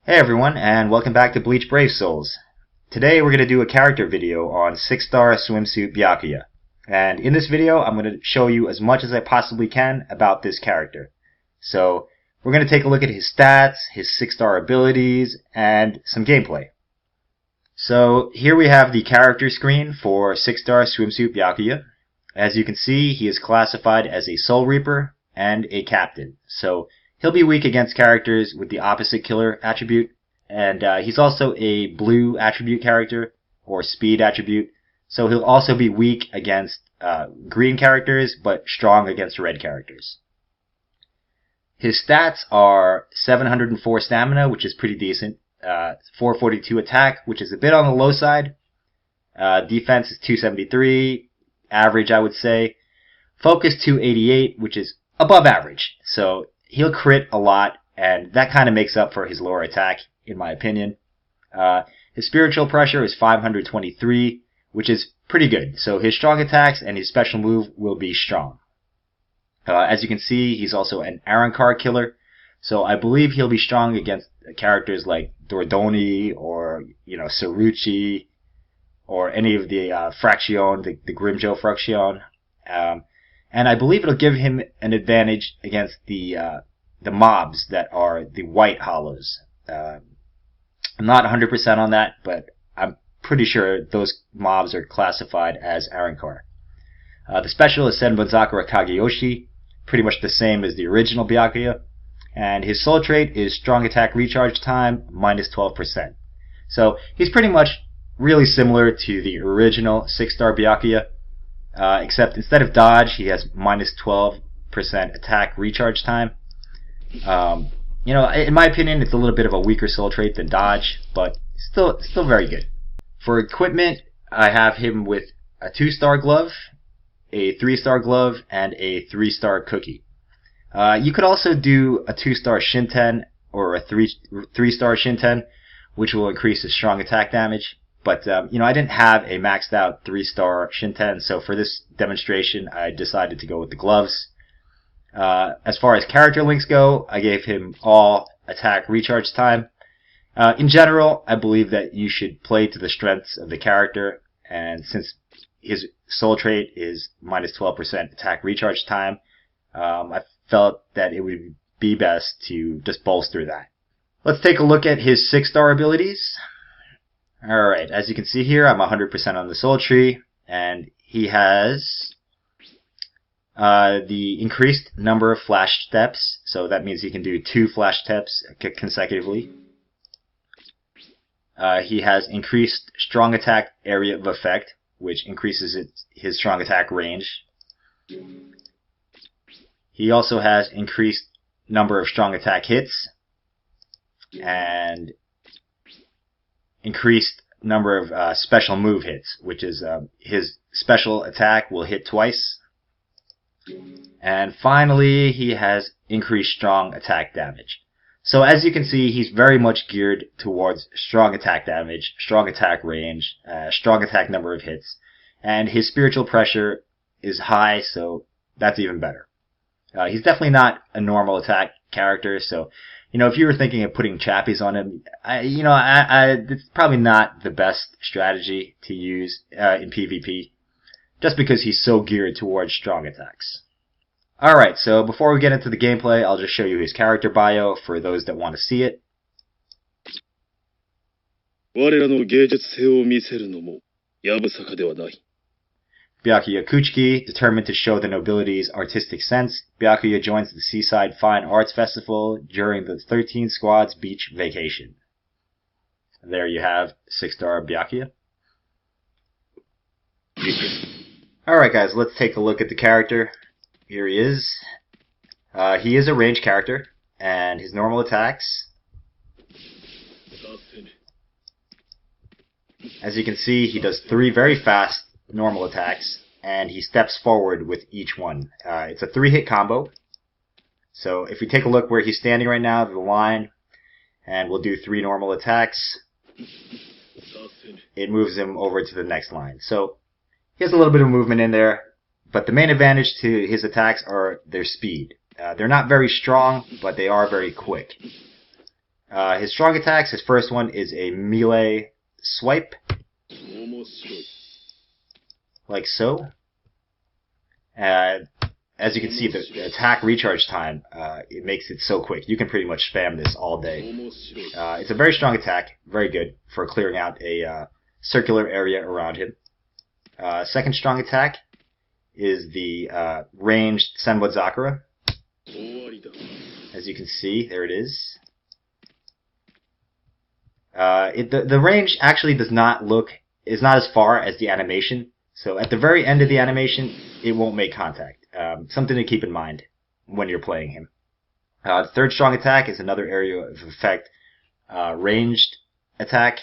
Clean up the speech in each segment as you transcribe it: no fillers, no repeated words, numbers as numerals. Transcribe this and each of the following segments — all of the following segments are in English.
Hey everyone, and welcome back to Bleach Brave Souls. Today we're going to do a character video on 6-star Swimsuit BYAKUYA. And in this video, I'm going to show you as much as I possibly can about this character. So, we're going to take a look at his stats, his 6-star abilities, and some gameplay. So, here we have the character screen for 6-star Swimsuit BYAKUYA. As you can see, he is classified as a Soul Reaper and a Captain. So, he'll be weak against characters with the opposite killer attribute, and he's also a blue attribute character, or speed attribute, so he'll also be weak against green characters, but strong against red characters. His stats are 704 stamina, which is pretty decent, 442 attack, which is a bit on the low side, defense is 273, average I would say, focus 288, which is above average, so he'll crit a lot, and that kind of makes up for his lower attack, in my opinion. His spiritual pressure is 523, which is pretty good. So his strong attacks and his special move will be strong. As you can see, he's also an Arankar killer, so I believe he'll be strong against characters like Dordoni or Saruchi or any of the Fraction, the Grimjo Fraction. And I believe it'll give him an advantage against the mobs that are the white hollows. I'm not 100% on that, but I'm pretty sure those mobs are classified as Arankar. The special is Senbonzakura Kageyoshi, pretty much the same as the original BYAKUYA. And his soul trait is strong attack recharge time, minus 12%. So he's pretty much really similar to the original 6-star BYAKUYA. Except instead of dodge, he has minus 12% attack recharge time. In my opinion, it's a little bit of a weaker soul trait than dodge, but still very good. For equipment, I have him with a 2-star glove, a 3-star glove, and a 3-star cookie. You could also do a 2-star Shinten or a 3-star Shinten, which will increase his strong attack damage. But, I didn't have a maxed out 3-star Shinten, so for this demonstration, I decided to go with the gloves. As far as character links go, I gave him all attack recharge time. In general, I believe that you should play to the strengths of the character, and since his soul trait is minus 12% attack recharge time, I felt that it would be best to just bolster that. Let's take a look at his 6-star abilities. Alright, as you can see here, I'm 100% on the soul tree, and he has the increased number of flash steps, so that means he can do 2 flash steps consecutively. He has increased strong attack area of effect, which increases his strong attack range. He also has increased number of strong attack hits, and increased number of special move hits, which is his special attack will hit twice. And finally, he has increased strong attack damage. So as you can see, he's very much geared towards strong attack damage, strong attack range, strong attack number of hits, and his spiritual pressure is high, so that's even better. He's definitely not a normal attack character, so if you were thinking of putting chappies on him, it's probably not the best strategy to use in PvP, just because he's so geared towards strong attacks. Alright, so before we get into the gameplay, I'll just show you his character bio for those that want to see it. BYAKUYA Kuchiki, determined to show the nobility's artistic sense, BYAKUYA joins the Seaside Fine Arts Festival during the 13 Squad's beach vacation. There you have 6-star BYAKUYA. Alright guys, let's take a look at the character. Here he is. He is a ranged character, and his normal attacks, as you can see, he does 3 very fast normal attacks, and he steps forward with each one. It's a 3-hit combo. So if we take a look where he's standing right now, the line, and we'll do 3 normal attacks, it moves him over to the next line. So he has a little bit of movement in there, but the main advantage to his attacks are their speed. They're not very strong, but they are very quick. His strong attacks, his first one is a melee swipe, like so. As you can see, the attack recharge time, it makes it so quick. You can pretty much spam this all day. It's a very strong attack, very good for clearing out a circular area around him. Second strong attack is the ranged Senbonzakura. As you can see, there it is. The range actually is not as far as the animation. So at the very end of the animation, it won't make contact. Something to keep in mind when you're playing him. The third strong attack is another area of effect, ranged attack.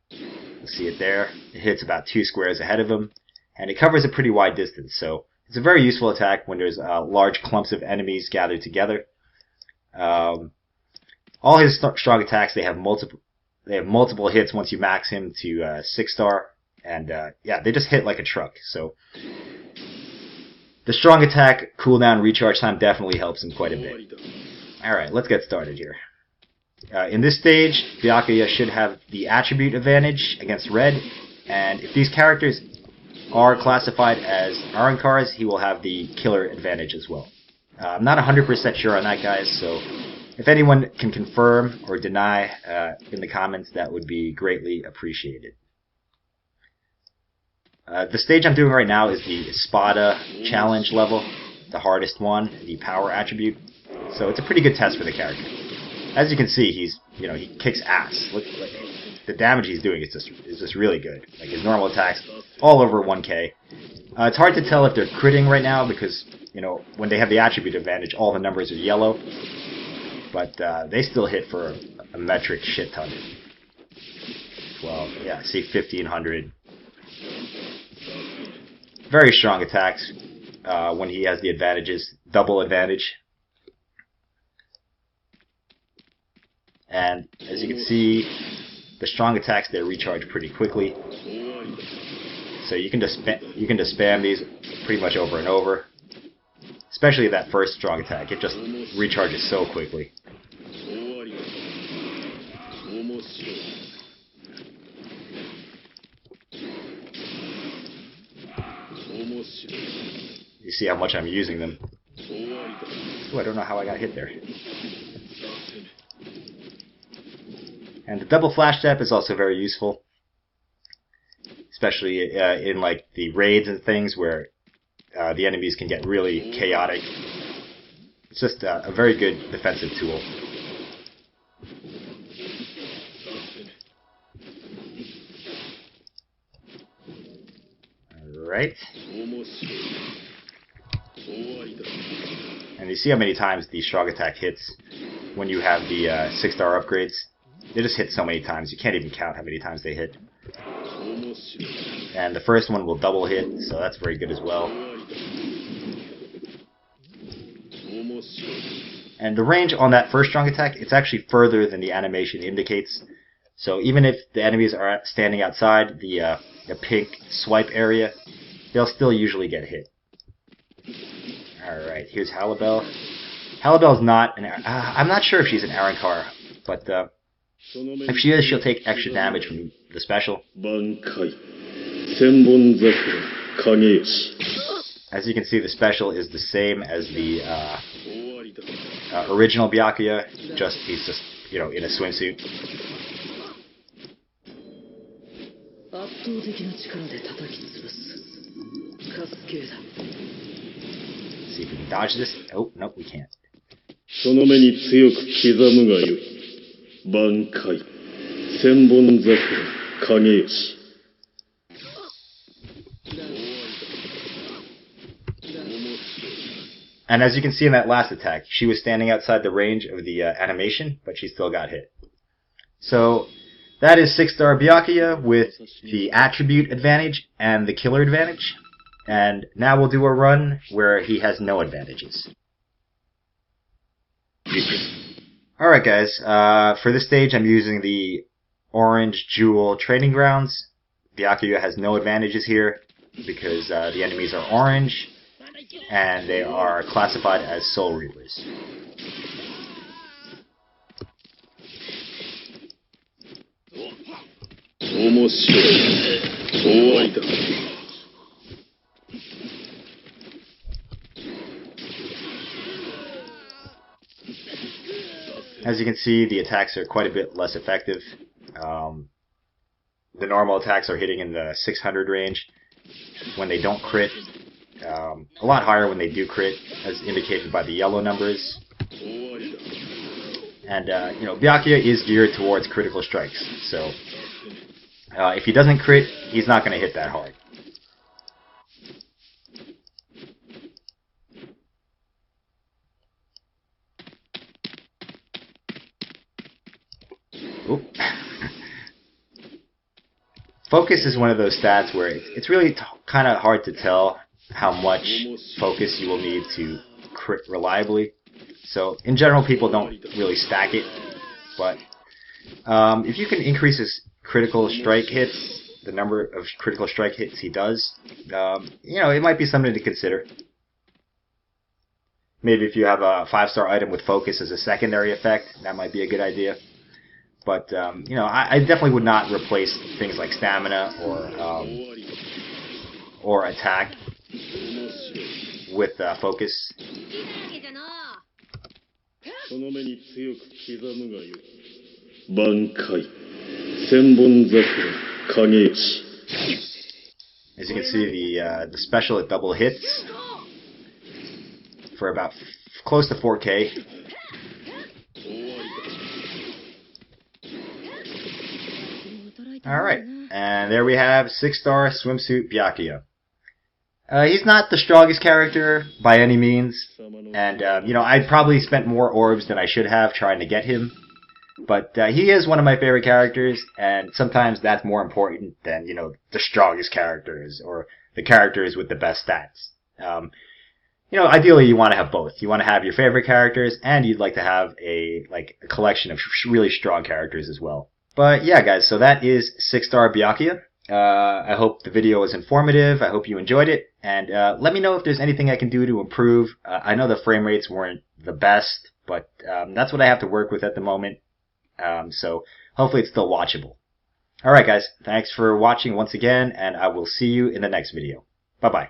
You'll see it there. It hits about 2 squares ahead of him, and it covers a pretty wide distance. So it's a very useful attack when there's large clumps of enemies gathered together. All his strong attacks, they have multiple hits once you max him to 6-star. And yeah, they just hit like a truck. So the strong attack cooldown recharge time definitely helps him quite a bit. Alright, let's get started here. In this stage, Byakuya should have the attribute advantage against red. And if these characters are classified as Arankars, he will have the killer advantage as well. I'm not 100% sure on that, guys, so if anyone can confirm or deny in the comments, that would be greatly appreciated. The stage I'm doing right now is the Espada challenge level, the hardest one, the power attribute. So it's a pretty good test for the character. As you can see, he kicks ass. Look, the damage he's doing is just really good. Like his normal attacks, all over 1k. It's hard to tell if they're critting right now because when they have the attribute advantage, all the numbers are yellow. But they still hit for a metric shit ton. 12, yeah, see 1500. Very strong attacks when he has the advantages, double advantage. And as you can see, the strong attacks, they recharge pretty quickly. So you can just spam these pretty much over and over. Especially that first strong attack, it just recharges so quickly. You see how much I'm using them. Ooh, I don't know how I got hit there. And the double flash step is also very useful. Especially in like the raids and things where the enemies can get really chaotic. It's just a very good defensive tool. Alright. And you see how many times the strong attack hits when you have the 6-star upgrades. They just hit so many times, you can't even count how many times they hit. And the first one will double hit, so that's very good as well. And the range on that first strong attack, it's actually further than the animation indicates. So even if the enemies are standing outside the pink swipe area, they'll still usually get hit. Alright, here's Halibel. Halibel's not I'm not sure if she's an Arankar, but if she is, she'll take extra damage from the special. As you can see, the special is the same as the original Byakuya, he's just, in a swimsuit. See if we can dodge this. Oh, nope, we can't. And as you can see in that last attack, she was standing outside the range of the animation, but she still got hit. So that is 6-star Byakuya with the attribute advantage and the killer advantage. And now we'll do a run where he has no advantages. Alright guys, for this stage I'm using the Orange Jewel Training Grounds. Byakuya has no advantages here because the enemies are orange and they are classified as Soul Reapers. As you can see, the attacks are quite a bit less effective. The normal attacks are hitting in the 600 range when they don't crit. A lot higher when they do crit, as indicated by the yellow numbers. And, Byakuya is geared towards critical strikes, so if he doesn't crit, he's not going to hit that hard. Oop. Focus is one of those stats where it's really kind of hard to tell how much focus you will need to crit reliably. So in general, people don't really stack it, but if you can increase his critical strike hits, the number of critical strike hits he does, it might be something to consider. Maybe if you have a 5-star item with focus as a secondary effect, that might be a good idea. But I definitely would not replace things like stamina or attack with focus. As you can see, the special it double hits for about close to 4K. Alright, and there we have 6-star Swimsuit BYAKUYA. He's not the strongest character by any means, and I probably spent more orbs than I should have trying to get him, but he is one of my favorite characters, and sometimes that's more important than, the strongest characters, or the characters with the best stats. Ideally you want to have both. You want to have your favorite characters, and you'd like to have a collection of really strong characters as well. But yeah, guys, so that is 6-star BYAKUYA. I hope the video was informative. I hope you enjoyed it. And let me know if there's anything I can do to improve. I know the frame rates weren't the best, but that's what I have to work with at the moment. So hopefully it's still watchable. Alright, guys, thanks for watching once again, and I will see you in the next video. Bye-bye.